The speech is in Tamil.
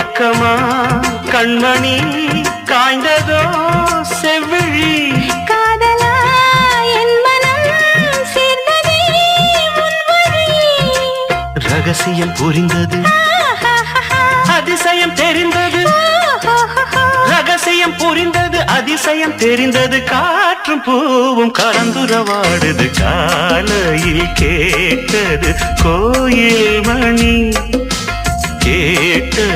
மயக்கமா கண்மணி காய்ந்ததோ செவ்விழி காதலா என் மனம் சேர்ந்ததே உன் வழி. ரகசியம் புரிந்தது அதிசயம் தெரிந்தது ரகசியம் புரிந்தது அதிசயம் தெரிந்தது காற்றும் பூவும் கலந்துரவாடுது காலையில் கேட்டது கோயில் மணி கேட்ட